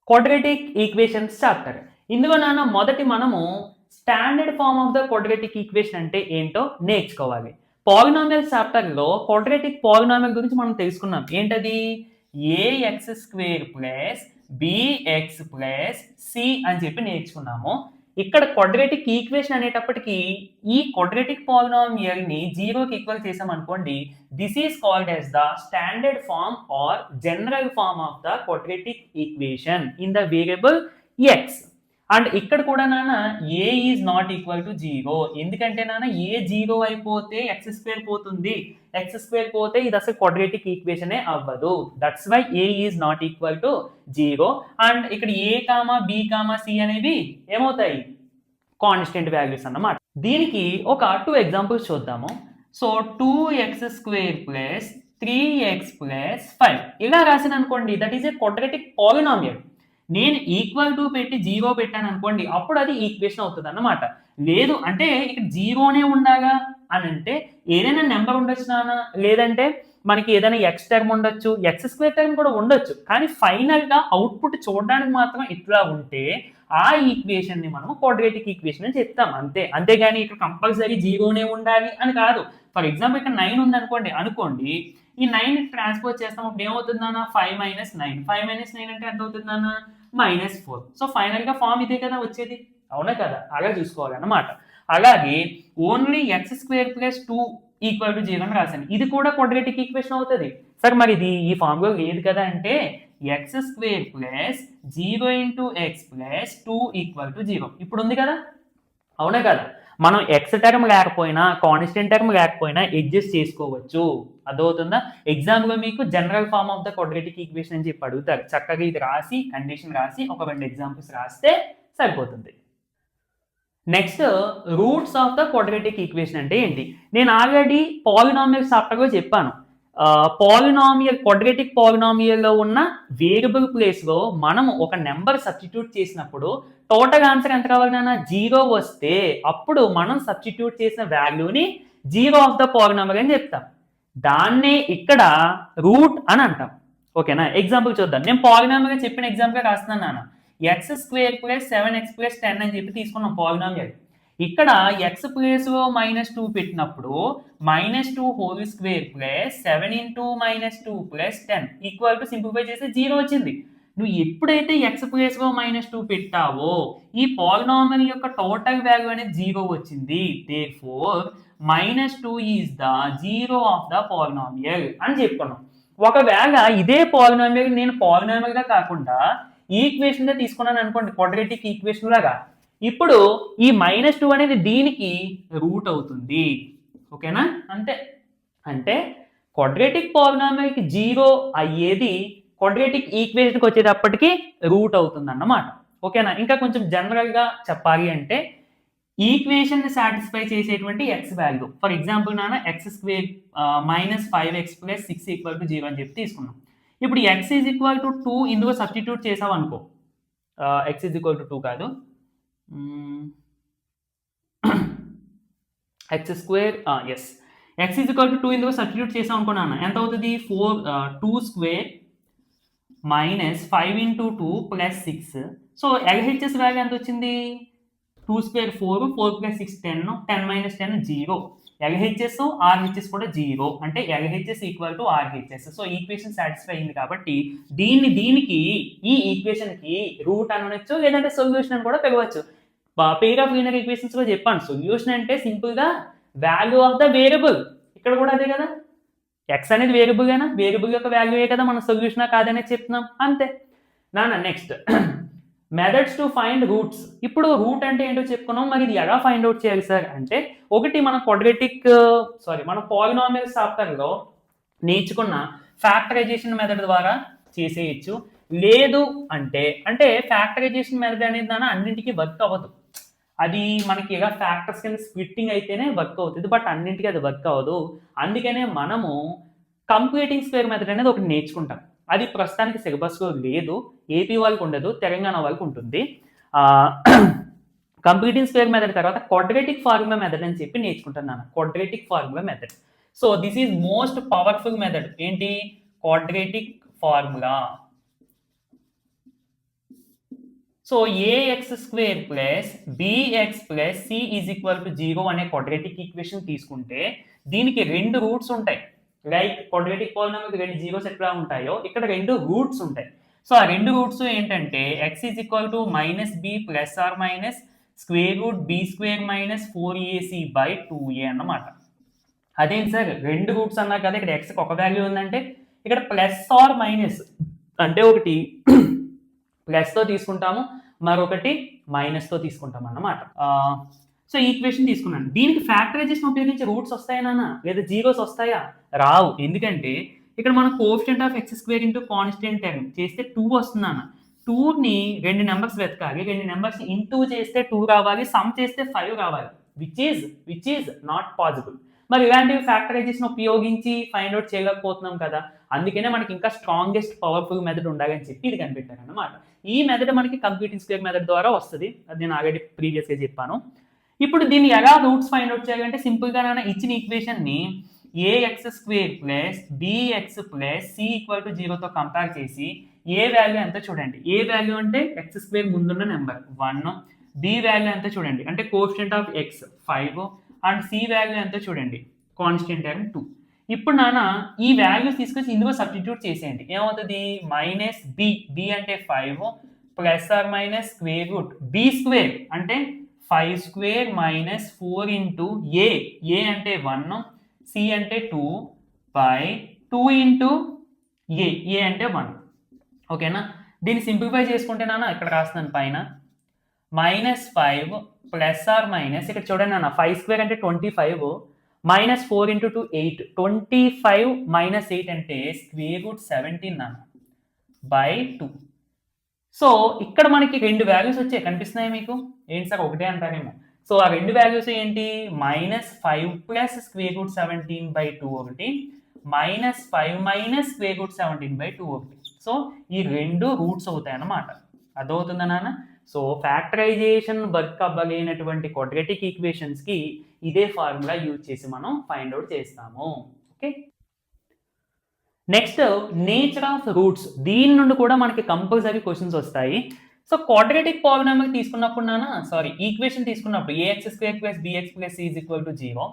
Quadratic equations chapter. ఇందులో నాన్న మొదటి మనము standard form of the quadratic equation అంటే ఏంటో నేర్చుకోవాలి. పాలినామియల్ చాప్టర్లో క్వాడ్రాటిక్ పాలినామియల్ గురించి మనం తెలుసుకున్నాం. ఏంటది? Ax square plus bx plus c అని చెప్పి నేర్చుకున్నాము. ఇక్కడ క్వాడ్రాటిక్ ఈక్వేషన్ అనేటప్పటికీ ఈ క్వాడ్రాటిక్ పాలినామియల్ ని జీరోకి ఈక్వల్ చేసామనుకోండి, this is called as the standard form or general form of the quadratic equation in the variable x. And ఇక్కడ కూడా నాన్న a is not equal to zero. ఎందుకంటే నాన్న ఏ జీరో అయిపోతే ఎక్స్ స్క్వేర్ పోతుంది, ఎక్స్ స్క్వేర్ పోతే ఇది అసలు క్వాడ్రాటిక్ ఈక్వేషనే అవ్వదు. That's why a is not equal to zero. And ఇక్కడ a comma b comma c అనేవి ఏమవుతాయి? కాన్స్టెంట్ వాల్యూస్ అన్నమాట. దీనికి ఒక 2 ఎగ్జాంపుల్స్ చూద్దాము. So 2x square plus 3x plus 5 ఇలా రాసిన అనుకోండి, that is a quadratic polynomial. నేను ఈక్వల్ టు పెట్టి జీరో పెట్టాను అనుకోండి, అప్పుడు అది ఈక్వేషన్ అవుతుంది అన్నమాట. లేదు అంటే ఇక్కడ జీరోనే ఉండాలా అని అంటే ఏదైనా నెంబర్ ఉండొచ్చు నాన్న, లేదంటే మనకి ఏదైనా ఎక్స్ టర్మ్ ఉండొచ్చు, ఎక్స్ స్క్వేర్ టర్మ్ కూడా ఉండొచ్చు. కానీ ఫైనల్ గా అవుట్పుట్ చూడడానికి మాత్రం ఇట్లా ఉంటే ఆ ఈక్వేషన్ ని మనం క్వాడ్రాటిక్ ఈక్వేషన్ అని చెప్తాం అంతే. అంతేగాని ఇక్కడ కంపల్సరీ జీరోనే ఉండాలి అని కాదు. ఫర్ ఎగ్జాంపుల్ ఇక్కడ 9 ఉంది అనుకోండి, ఈ 9 ట్రాన్స్పోజ్ చేస్తాం, అప్పుడు ఏమవుతుంది నాన్న? 5 - 9. 5 - 9 అంటే ఎంత అవుతుంది నాన్న? -4. సో ఫైనల్ గా ఫామ్ ఇదే కదా వచ్చేది, అవునా కదా? అలా చూసుకోవాలన్నమాట. అలాగే only X square plus 2 equal to 0 అని రాశాను. ఇది కూడా క్వాడ్రాటిక్ ఈక్వేషన్ అవుతుంది. సార్ మరి ఇది ఈ ఫామ్ లో లేదు కదా అంటే x square plus 0 × x plus 2 equal to 0 ఇప్పుడు ఉంది కదా, అవునా కదా? మనం ఎక్స్ టర్మ్ లేకపోయినా కాన్స్టెంట్ టర్మ్ లేకపోయినా అడ్జస్ట్ చేసుకోవచ్చు. అదవుతుందా? ఎగ్జామ్లో మీకు general form of the quadratic equation అని చెప్పి అడుగుతారు. చక్కగా ఇది రాసి కండిషన్ రాసి ఒక 2 ఎగ్జాంపుల్స్ రాస్తే సరిపోతుంది. Next roots of the quadratic equation అంటే ఏంటి? నేను ఆల్రెడీ పాలినామియల్ చాప్టర్లో చెప్పాను. పాలినామియల్ క్వాడ్రాటిక్ పాలినామియల్లో ఉన్న వేరియబుల్ ప్లేస్లో మనం ఒక నెంబర్ సబ్స్టిట్యూట్ చేసినప్పుడు టోటల్ ఆన్సర్ ఎంత కావాలి నాన్న? 0 వస్తే అప్పుడు మనం సబ్స్టిట్యూట్ చేసిన వాల్యూని జీరో ఆఫ్ ద పాలినామియల్ అని చెప్తాం. దాన్నే ఇక్కడ రూట్ అని అంటాం. ఓకేనా? ఎగ్జాంపుల్ చూద్దాం. నేను పాలినామియల్ చెప్పిన ఎగ్జాంపుల్ రాస్తున్నాను నాన్న. X square plus 7x plus 10 అని చెప్పి తీసుకున్నాం పాలినామియల్. ఇక్కడ ఎక్స్ ప్లేస్ లో -2 పెట్టినప్పుడు -2 whole square plus 7 × -2 plus 10 equal to simplify చేస్తే 0 వచ్చింది. నువ్వు ఎప్పుడైతే ఎక్స్ ప్లేస్ లో -2 పెట్టావో ఈ పాలినామియల్ యొక్క టోటల్ వాల్యూ అనేది 0 వచ్చింది. Therefore -2 is the zero of the polynomial అని చెప్పుకున్నాం. ఒకవేళ ఇదే పాలినామియల్ నేను పాలినామియల్ గా కాకుండా ఈక్వేషన్ గా తీసుకున్నాను అనుకోండి, క్వాడ్రాటిక్ ఈక్వేషన్ లాగా, ఇప్పుడు ఈ -2 అనేది దీనికి రూట్ అవుతుంది. ఓకేనా? అంతే. అంటే క్వాడ్రాటిక్ పాలినామియల్కి 0 అయ్యేది క్వాడ్రాటిక్ ఈక్వేషన్కి వచ్చేటప్పటికి రూట్ అవుతుంది అన్నమాట. ఓకేనా? ఇంకా కొంచెం జనరల్ గా చెప్పాలి అంటే ఈక్వేషన్ ని సాటిస్ఫై చేసేటువంటి ఎక్స్ వాల్యూ, ఫర్ ఎగ్జాంపుల్ నాన్న X square -5x plus 6 equal to 0 అని చెప్పి తీసుకున్నాం. ఇప్పుడు x ఈజ్ ఈక్వల్ టు 2 ఇందులో సబ్స్టిట్యూట్ చేసాం అనుకో, x ఈజ్ ఈక్వల్ టు 2 కాదు, x square as x is equal to 2 ఇందులో సబ్స్టిట్యూట్ చేసాం అనుకున్నాను, ఎంత అవుతుంది? 2 square -5 × 2 plus 6. So LHS value ఎంత వచ్చింది? 2 స్క్వేర్ 4, 4 ప్లస్ 6 10, 10 - 10 0. ఎల్హెచ్ఎస్ ఆర్హెచ్ఎస్ కూడా 0, అంటే LHS equal to RHS. So equation satisfy అయింది కాబట్టి దీనికి ఈ ఈక్వేషన్ కి రూట్ అనొచ్చు, లేదంటే సొల్యూషన్ అని కూడా పిలవచ్చు. పెయిర్ ఆఫ్ లీనియర్ ఈక్వేషన్స్ లో చెప్పాను, సొల్యూషన్ అంటే సింపుల్ గా వాల్యూ ఆఫ్ ద వేరియబుల్. ఇక్కడ కూడా అదే కదా, ఎక్స్ అనేది వేరియబుల్ అయినా వేరియబుల్ యొక్క వాల్యూ కదా మన సొల్యూషన్ కాదనేది చెప్తున్నాం అంతే నాన్న. Next methods to find roots. ఇప్పుడు రూట్ అంటే ఏంటో చెప్పుకున్నాం, మరి ఇది ఎలా ఫైండ్ అవుట్ చేయాలి సార్ అంటే, ఒకటి మన మన పాలినామియల్ చాప్టర్లో నేర్చుకున్న ఫ్యాక్టరైజేషన్ మెథడ్ ద్వారా చేసేయచ్చు. లేదు అంటే ఫ్యాక్టరైజేషన్ మెథడ్ అనేది దాని అన్నింటికి వర్క్ అవ్వదు. అది మనకి ఇలా ఫ్యాక్టర్స్ కింద స్ప్లిట్టింగ్ అయితేనే వర్క్ అవుతుంది, బట్ అన్నింటికి అది వర్క్ అవ్వదు. అందుకనే మనము కంప్లీటింగ్ స్క్వేర్ మెథడ్ అనేది ఒకటి నేర్చుకుంటాం. అది ప్రస్తుతానికి సిలబస్లో లేదు, ఏపీ వాళ్ళకి ఉండదు, తెలంగాణ వాళ్ళకి ఉంటుంది. కంప్లీటింగ్ స్క్వేర్ మెథడ్ తర్వాత క్వాడ్రాటిక్ ఫార్ములా మెథడ్ అని చెప్పి నేర్చుకుంటున్నాను, quadratic formula method. So this is most powerful method. ఏంటి? Quadratic formula. So a x square plus bx plus c is equal to 0 అనే క్వాడ్రాటిక్ ఈక్వేషన్ తీసుకుంటే దీనికి రెండు రూట్స్ ఉంటాయి. లైక్ క్వాడ్రాటిక్ పాలినామియల్కి రెండు జీరోస్ ఎట్లా ఉంటాయో ఇక్కడ రెండు రూట్స్ ఉంటాయి. సో ఆ రెండు రూట్స్ ఏంటంటే x is equal to minus b plus or minus square root b square minus 4ac by 2a అన్నమాట. అదేంటి సార్ రెండు రూట్స్ అన్నా కదా, ఇక్కడ ఎక్స్కి ఒక వాల్యూ ఉందంటే ఇక్కడ ప్లస్ ఆర్ మైనస్ అంటే ఒకటి ప్లస్తో తీసుకుంటాము, మరొకటి మైనస్తో తీసుకుంటాం అన్నమాట. సో ఈక్వేషన్ తీసుకున్నాను. దీనికి ఫ్యాక్టరైజేషన్ ఉపయోగించి రూట్స్ వస్తాయా నాన్న, లేదా జీరోస్ వస్తాయా? రావు. ఎందుకంటే ఇక్కడ మనం coefficient of X square into constant term చేస్తే 2 వస్తుంది అన్న. 2ని రెండు నెంబర్స్ వెతకాలి, రెండు నెంబర్స్ ఇంటూ చేస్తే 2 రావాలి, సమ్ చేస్తే 5 రావాలి, విచ్ ఈజ్ నాట్ పాసిబుల్. మరి ఇలాంటివి ఫ్యాక్టరైజేషన్ ఉపయోగించి ఫైండ్ అవుట్ చేయలేకపోతున్నాం కదా, అందుకనే మనకి ఇంకా స్ట్రాంగెస్ట్ పవర్ఫుల్ మెథడ్ ఉండాలని చెప్పి ఇది కనిపెట్టారు అన్నమాట. ఈ మెథడ్ మనకి కంప్యూటింగ్ స్క్వేర్ మెథడ్ ద్వారా వస్తుంది, అది నేను ఆల్రెడీ ప్రీవియస్గా చెప్పాను. ఇప్పుడు దీన్ని ఎలా రూట్స్ ఫైండ్ అవుట్ చేయాలంటే సింపుల్గా నాన్న ఇచ్చిన ఈక్వేషన్ని a x square plus bx plus c equal to 0తో కంపేర్ చేసి ఏ వాల్యూ ఎంత చూడండి. ఏ వాల్యూ అంటే ఎక్స్ స్క్వేర్ ముందున్న నెంబర్ 1, బి వాల్యూ ఎంత చూడండి అంటే coefficient of x 5 and c value ఎంత చూడండి కాన్స్టెంట్ టర్మ్ 2. ఇప్పుడు నాన్న ఈ వాల్యూస్ తీసుకొచ్చి ఇందులో సబ్స్టిట్యూట్ చేసేయండి. ఏమవుతుంది మైనస్ బి అంటే 5 plus or minus square root b square అంటే 5 స్క్వేర్ మైనస్ 4 ఇంటూ ఏ అంటే 1, సి అంటే 2 బై 2 ఇంటూ ఏ అంటే 1. ఓకేనా, దీన్ని సింప్లిఫై చేసుకుంటే నాన్న ఇక్కడ రాస్తున్నాను పైన -5 ప్లస్ ఆర్ మైనస్ ఇక్కడ చూడండి నాన్న 5 స్క్వేర్ అంటే 25 మైనస్ 4 ఇంటూ 2 8, 25 మైనస్ 8 అంటే స్క్వేర్ రూట్ 17 నాన్న బై 2. సో ఇక్కడ మనకి రెండు వాల్యూస్ వచ్చాయి, కనిపిస్తున్నాయి మీకు? ఏంటి సార్ ఒకటే అంటారేమో. సో ఆ రెండు వాల్యూస్ ఏంటి, -5 ప్లస్ స్క్వేర్ రూట్ 17 బై 2 ఒకటి, -5 మైనస్ స్క్వేర్ రూట్ 17 బై 2 ఒకటి. సో ఈ రెండు రూట్స్ అవుతాయి అన్నమాట. అర్థమవుతుందా నాన్న? సో ఫ్యాక్టరైజేషన్ వర్క్ అవ్వలేనటువంటి క్వాడ్రాటిక్ ఈక్వేషన్స్కి ఇదే ఫార్ములా యూజ్ చేసి మనం ఫైండ్ అవుట్ చేస్తాము. Okay, next nature of roots. దీని నుండి కూడా మనకి కంపల్సరీ క్వశ్చన్స్ వస్తాయి. సో క్వాడ్రాటిక్ పాలినామియల్ తీసుకున్నప్పుడు ఈక్వేషన్ తీసుకున్నప్పుడు ax square plus bx plus c is equal to 0,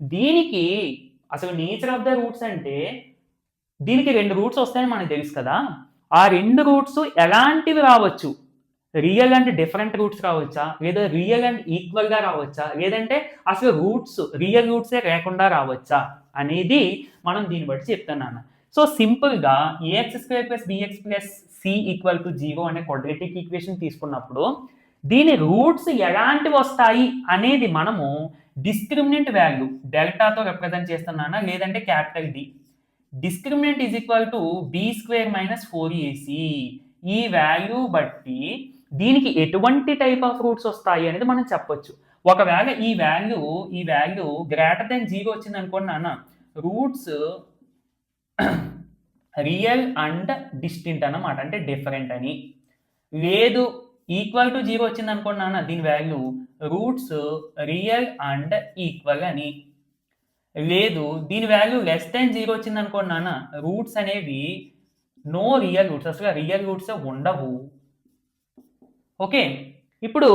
దీనికి అసలు నేచర్ ఆఫ్ ద రూట్స్ అంటే దీనికి రెండు రూట్స్ వస్తాయని మనకు తెలుసు కదా. ఆ రెండు రూట్స్ ఎలాంటివి రావచ్చు, రియల్ అండ్ డిఫరెంట్ రూట్స్ రావచ్చా, లేదా రియల్ అండ్ ఈక్వల్గా రావచ్చా, లేదంటే అసలు రూట్స్ రియల్ రూట్సే లేకుండా రావచ్చా అనేది మనం దీన్ని బట్టి చెప్తున్నాను. సో సింపుల్గా ax square plus bx plus c equal to 0 అనే క్వాడ్రాటిక్ ఈక్వేషన్ తీసుకున్నప్పుడు దీని రూట్స్ ఎలాంటివి వస్తాయి అనేది మనము డిస్క్రిమినెంట్ వాల్యూ డెల్టాతో రిప్రజెంట్ చేస్తున్నానా, లేదంటే capital D. Discriminant is equal to b square minus 4ac. ఈ వాల్యూ బట్టి దీనికి ఎటువంటి టైప్ ఆఫ్ రూట్స్ వస్తాయి అనేది మనం చెప్పొచ్చు. ఒకవేళ ఈ వాల్యూ గ్రేటర్ దెన్ 0 వచ్చింది అనుకోండి నాన్న, రూట్స్ రియల్ అండ్ డిస్టింక్ట్ అన్నమాట, అంటే డిఫరెంట్ అని. లేదు ఈక్వల్ టు 0 వచ్చింది అనుకోండి నాన్న, దీని value roots real and equal అని. లేదు దీని వాల్యూ లెస్ దెన్ 0 వచ్చింది అనుకోండి నాన్న, రూట్స్ అనేవి నో రియల్ రూట్స్, అసలు రియల్ రూట్స్ ఉండవు. ఓకే, ఇప్పుడు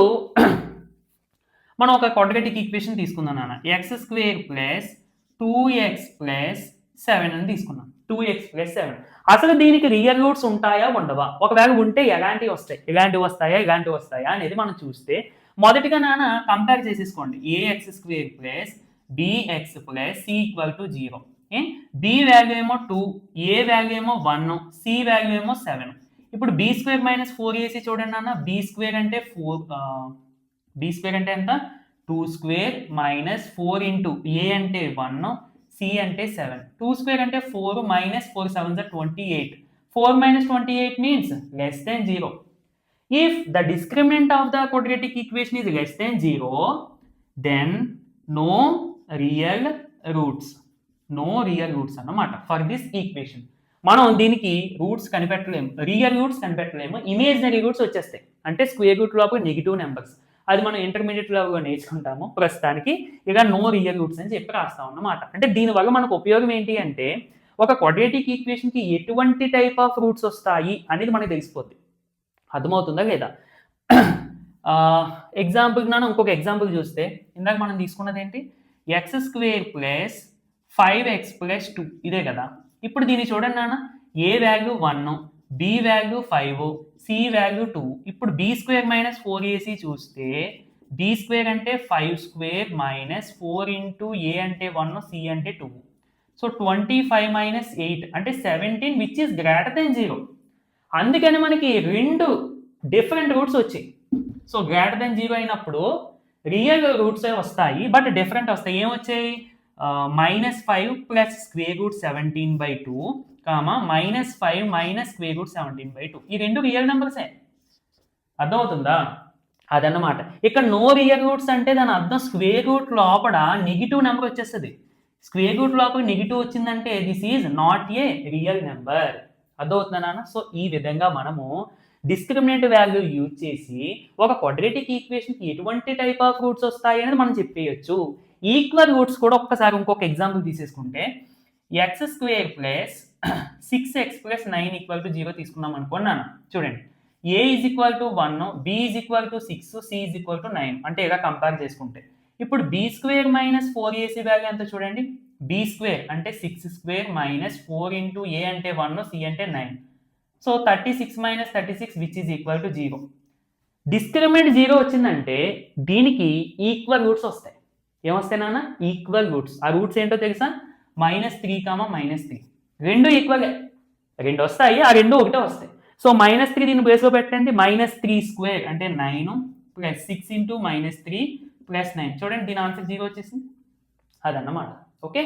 మనం ఒక క్వాడ్రాటిక్ ఈక్వేషన్ తీసుకుందాం నాన్న. X square plus 2x plus 7 అని తీసుకున్నాం. 2x ప్లస్ 7 అసలు దీనికి రియల్ రూట్స్ ఉంటాయా ఉండవా, ఒకవేళ ఉంటే ఎలాంటివి వస్తాయి, ఇలాంటివి వస్తాయా అనేది మనం చూస్తే మొదటిగా నాన్న కంపేర్ చేసేసుకోండి. Ax square plus bx plus c equal to 0. B value ఏమో 2, ఏ వాల్యూ ఏమో 1, సి వాల్యూ ఏమో 7. ఇప్పుడు బి స్క్వేర్ మైనస్ 4ac చూడండి అన్న. బి స్క్వేర్ అంటే బి స్క్వేర్ అంటే ఎంత, 2 స్క్వేర్ మైనస్ 4 ఇంటూ ఏ అంటే 1, సి అంటే 7. 2 స్క్వేర్ అంటే 4 minus 4 7 28. 4 minus 28 means less than 0. If the discriminant of the quadratic equation is less than 0, then no real roots అన్నమాట for this equation. మనం దీనికి roots కనిపెట్టలేము, రియల్ రూట్స్ కనిపెట్టలేము, ఇమేజినరీ రూట్స్ వచ్చేస్తాయి. అంటే స్క్వేర్ రూట్ లోపల నెగిటివ్ నెంబర్స్, అది మనం ఇంటర్మీడియట్ లెవెల్లో నేర్చుకుంటాము. ప్రస్తుతానికి ఇక నో రియల్ రూట్స్ అని చెప్పి రాస్తాం అన్నమాట. అంటే దీనివల్ల మనకు ఉపయోగం ఏంటి అంటే ఒక క్వాడ్రాటిక్ ఈక్వేషన్కి ఎటువంటి టైప్ ఆఫ్ రూట్స్ వస్తాయి అనేది మనకి తెలిసిపోద్ది. అర్థమవుతుందా లేదా? ఎగ్జాంపుల్ నాన్న ఇంకొక ఎగ్జాంపుల్ చూస్తే ఇందాక మనం తీసుకున్నది ఏంటి x² ప్లస్ 5x ప్లస్ 2 ఇదే కదా. ఇప్పుడు దీన్ని చూడండి నాన్న, a value 1, b value 5, c value 2. ఇప్పుడు b² మైనస్ 4ac చూస్తే b² అంటే 5² మైనస్ 4 ఇంటూ ఏ అంటే 1, సి అంటే 2. సో 25 మైనస్ 8 అంటే 17 విచ్ ఈస్ గ్రేటర్ దెన్ 0. అందుకని మనకి రెండు డిఫరెంట్ రూట్స్ వచ్చాయి. సో గ్రేటర్ దెన్ 0 అయినప్పుడు రియల్ రూట్స్ వస్తాయి, బట్ డిఫరెంట్ వస్తాయి. ఏమొచ్చాయి? -5 ప్లస్ √17/2 -5 మైనస్ √17/2. ఈ రెండు రియల్ నెంబర్సే. అర్థమవుతుందా? అదన్నమాట. ఇక్కడ నో రియల్ రూట్స్ అంటే దాని అర్థం స్క్వేర్ రూట్ లోపల నెగిటివ్ నెంబర్ వచ్చేస్తుంది. స్క్వేర్ రూట్ లోపల నెగిటివ్ వచ్చిందంటే this is not a real number. అర్థమవుతుందా నాన్న? సో ఈ విధంగా మనము డిస్క్రిమినెంట్ వాల్యూ యూజ్ చేసి ఒక క్వాడ్రాటిక్ ఈక్వేషన్కి ఎటువంటి టైప్ ఆఫ్ రూట్స్ వస్తాయి అనేది మనం చెప్పేయచ్చు. ఈక్వల్ రూట్స్ కూడా ఒక్కసారి ఇంకొక ఎగ్జాంపుల్ తీసేసుకుంటే x² ప్లస్ 6x ప్లస్ 9 = 0 తీసుకున్నాం అనుకున్నాను. చూడండి, a = 1, b = 6, c = 9 అంటే ఇలా కంపేర్ చేసుకుంటే ఇప్పుడు b² మైనస్ 4ac వాల్యూ ఎంత చూడండి. b² అంటే 6² మైనస్ 4 ఇంటూ a అంటే 1, c అంటే 9. So 36 minus 36 which is equal to 0. Discriminant 0 వచ్చిందంటే దీనికి ఈక్వల్ రూట్స్ వస్తాయి. ఏమొస్తాయి నాన్న? Equal roots. ఆ రూట్స్ ఏంటో తెలుసా? -3, -3. రెండు ఈక్వల్, రెండు వస్తాయి, ఆ రెండు ఒకటే వస్తాయి. సో -3 దీన్ని బేస్లో పెట్టండి. -3² అంటే 9 ప్లస్ 6 ఇంటూ -3 ప్లస్ 9. చూడండి, దీని ఆన్సర్ 0 వచ్చేసింది. అదన్నమాట. ఓకే.